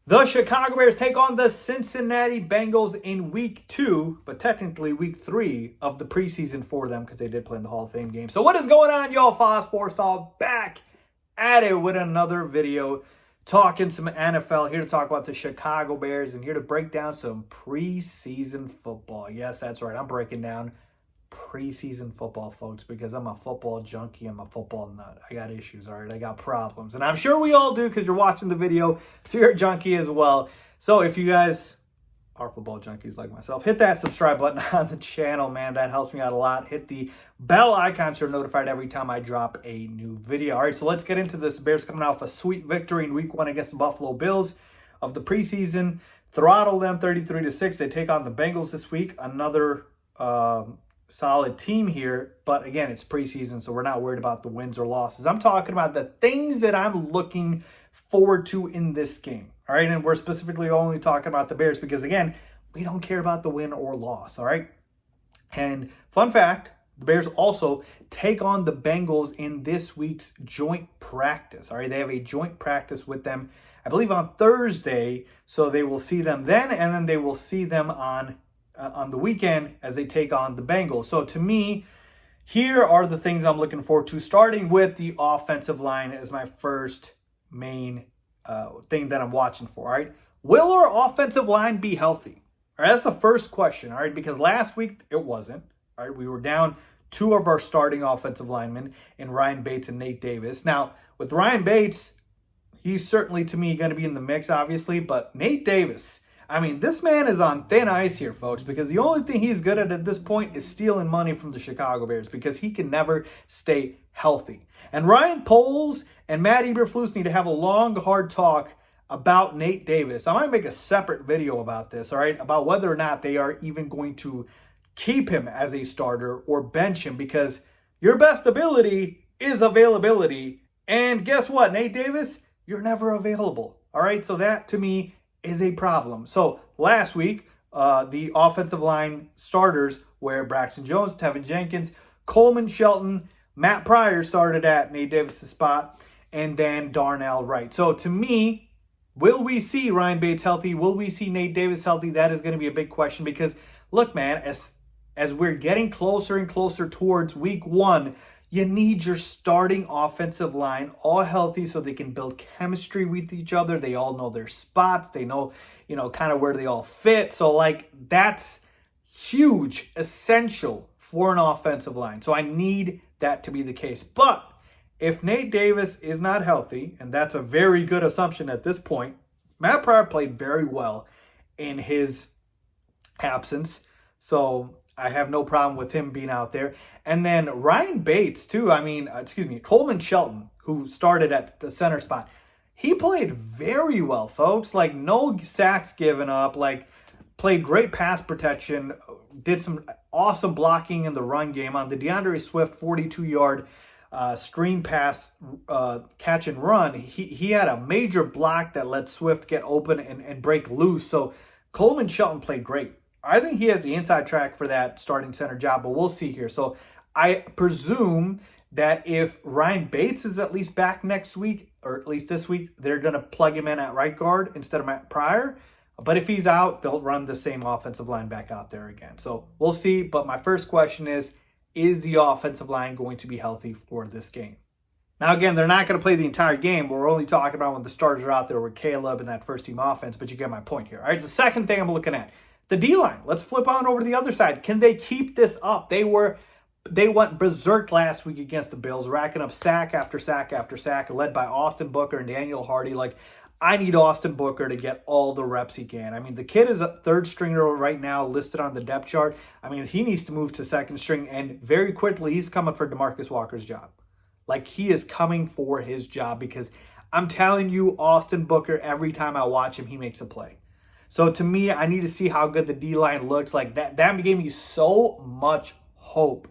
The Chicago Bears take on the Cincinnati Bengals in week 2, but technically week 3 of the preseason for them because they did play in the Hall of Fame game. So what is going on, y'all? Faiz Sports Talk back at it with another video talking some NFL. Here to talk about the Chicago Bears and here to break down some preseason football. Yes, that's right. I'm breaking down preseason football, folks, because I'm a football junkie. I'm a football nut. I got issues, all right? I got problems. And I'm sure we all do because you're watching the video, so you're a junkie as well. So if you guys are football junkies like myself, hit that subscribe button on the channel, man. That helps me out a lot. Hit the bell icon so you're notified every time I drop a new video. All right, so let's get into this. Bears coming off a sweet victory in week 1 against the Buffalo Bills of the preseason. Throttle them 33-6. They take on the Bengals this week. Another solid team here, but again, it's preseason, so we're not worried about the wins or losses. I'm talking about the things that I'm looking forward to in this game, all right? And we're specifically only talking about the Bears because, again, we don't care about the win or loss, all right? And fun fact, the Bears also take on the Bengals in this week's joint practice, all right? They have a joint practice with them, I believe, on Thursday, so they will see them then, and then they will see them on the weekend as they take on the Bengals. So to me, here are the things I'm looking forward to, starting with the offensive line as my first main thing that I'm watching for, all right? Will our offensive line be healthy? All right, that's the first question, all right? Because last week it wasn't, all right? We were down 2 of our starting offensive linemen in Ryan Bates and Nate Davis. Now, with Ryan Bates, he's certainly, to me, going to be in the mix, obviously, but Nate Davis, I mean, this man is on thin ice here, folks, because the only thing he's good at this point is stealing money from the Chicago Bears because he can never stay healthy. And Ryan Poles and Matt Eberflus need to have a long, hard talk about Nate Davis. I might make a separate video about this, all right, about whether or not they are even going to keep him as a starter or bench him, because your best ability is availability. And guess what, Nate Davis? You're never available, all right? So that, to me, is a problem. So last week, the offensive line starters were Braxton Jones, Tevin Jenkins, Coleman Shelton, Matt Pryor started at Nate Davis' spot, and then Darnell Wright. So to me, will we see Ryan Bates healthy? Will we see Nate Davis healthy? That is going to be a big question because, look, man, as we're getting closer and closer towards week 1, you need your starting offensive line all healthy so they can build chemistry with each other. They all know their spots. They know, kind of where they all fit. So, that's huge, essential for an offensive line. So I need that to be the case. But if Nate Davis is not healthy, and that's a very good assumption at this point, Matt Pryor played very well in his absence. So I have no problem with him being out there. And then Ryan Bates, too. Coleman Shelton, who started at the center spot. He played very well, folks. No sacks given up. Played great pass protection. Did some awesome blocking in the run game on the DeAndre Swift 42-yard screen pass catch and run. He had a major block that let Swift get open and break loose. So Coleman Shelton played great. I think he has the inside track for that starting center job, but we'll see here. So I presume that if Ryan Bates is at least back next week, or at least this week, they're going to plug him in at right guard instead of Matt Pryor. But if he's out, they'll run the same offensive line back out there again. So we'll see. But my first question is the offensive line going to be healthy for this game? Now, again, they're not going to play the entire game. We're only talking about when the starters are out there with Caleb and that first-team offense, but you get my point here. All right, the second thing I'm looking at, the D-line. Let's flip on over to the other side. Can they keep this up? They went berserk last week against the Bills, racking up sack after sack after sack, led by Austin Booker and Daniel Hardy. I need Austin Booker to get all the reps he can. The kid is a third stringer right now, listed on the depth chart. He needs to move to second string, and very quickly, he's coming for DeMarcus Walker's job. He is coming for his job because I'm telling you, Austin Booker, every time I watch him, he makes a play. So to me, I need to see how good the D-line looks. That gave me so much hope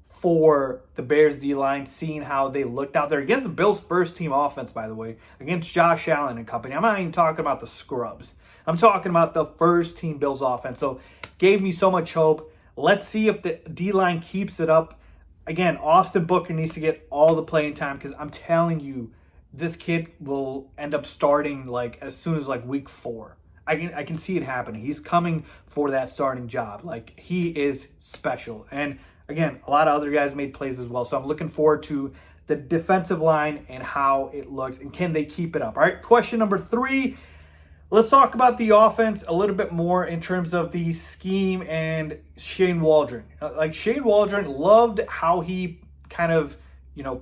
for the Bears D-line, seeing how they looked out there against the Bills' first-team offense, by the way, against Josh Allen and company. I'm not even talking about the scrubs. I'm talking about the first-team Bills offense. So gave me so much hope. Let's see if the D-line keeps it up. Again, Austin Booker needs to get all the playing time because I'm telling you, this kid will end up starting like as soon as like week 4. I can see it happening. He's coming for that starting job. Like, he is special. And again, a lot of other guys made plays as well. So I'm looking forward to the defensive line and how it looks, and can they keep it up? All right, question number 3. Let's talk about the offense a little bit more in terms of the scheme and Shane Waldron. Like, Shane Waldron, loved how he kind of,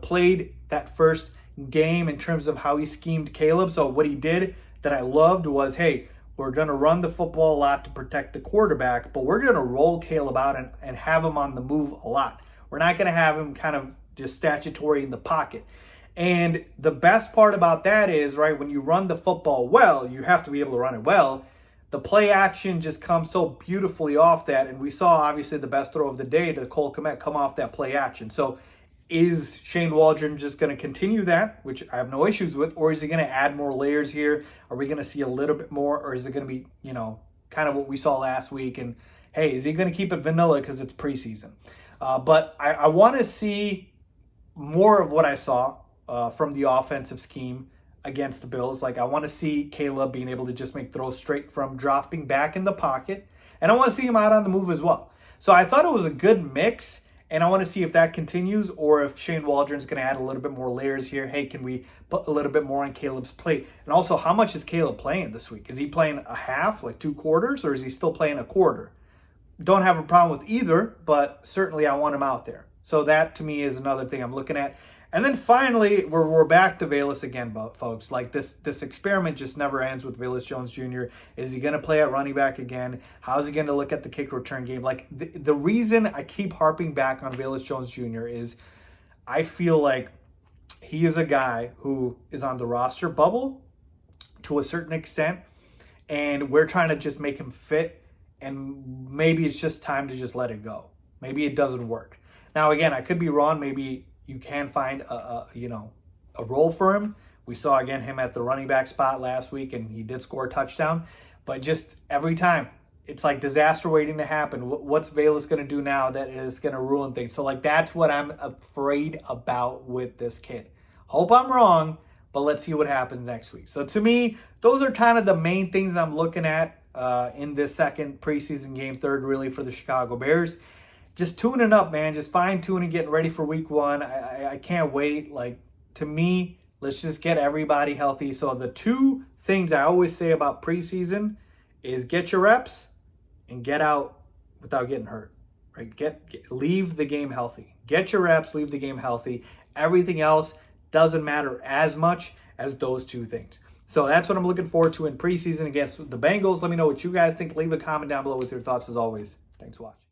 played that first game in terms of how he schemed Caleb. So what he did that I loved was, hey, we're going to run the football a lot to protect the quarterback, but we're going to roll Caleb out and have him on the move a lot. We're not going to have him kind of just statutory in the pocket. And the best part about that is, right, when you run the football well, you have to be able to run it well. The play action just comes so beautifully off that. And we saw, obviously, the best throw of the day to Cole Kmet come off that play action. So is Shane Waldron just going to continue that, which I have no issues with, or is he going to add more layers here? Are we going to see a little bit more, or is it going to be, kind of what we saw last week? And, hey, is he going to keep it vanilla because it's preseason? But I want to see more of what I saw from the offensive scheme against the Bills. Like, I want to see Caleb being able to just make throws straight from dropping back in the pocket. And I want to see him out on the move as well. So I thought it was a good mix. And I want to see if that continues, or if Shane Waldron's going to add a little bit more layers here. Hey, can we put a little bit more on Caleb's plate? And also, how much is Caleb playing this week? Is he playing a half, like 2 quarters, or is he still playing a quarter? Don't have a problem with either, but certainly I want him out there. So that, to me, is another thing I'm looking at. And then finally, we're back to Velus again, folks. Like, this experiment just never ends with Velus Jones Jr. Is he going to play at running back again? How's he going to look at the kick return game? Like, the reason I keep harping back on Velus Jones Jr. is I feel like he is a guy who is on the roster bubble to a certain extent, and we're trying to just make him fit, and maybe it's just time to just let it go. Maybe it doesn't work. Now, again, I could be wrong. Maybe you can find a role for him. We saw, again, him at the running back spot last week, and he did score a touchdown. But just every time, it's like disaster waiting to happen. What's Velus going to do now that is going to ruin things? So, like, that's what I'm afraid about with this kid. Hope I'm wrong, but let's see what happens next week. So, to me, those are kind of the main things I'm looking at in this second preseason game, third really, for the Chicago Bears. Just tuning up, man. Just fine-tuning, getting ready for week 1. I can't wait. Like, to me, let's just get everybody healthy. So the 2 things I always say about preseason is get your reps and get out without getting hurt. Right? Leave the game healthy. Get your reps, leave the game healthy. Everything else doesn't matter as much as those 2 things. So that's what I'm looking forward to in preseason against the Bengals. Let me know what you guys think. Leave a comment down below with your thoughts as always. Thanks for watching.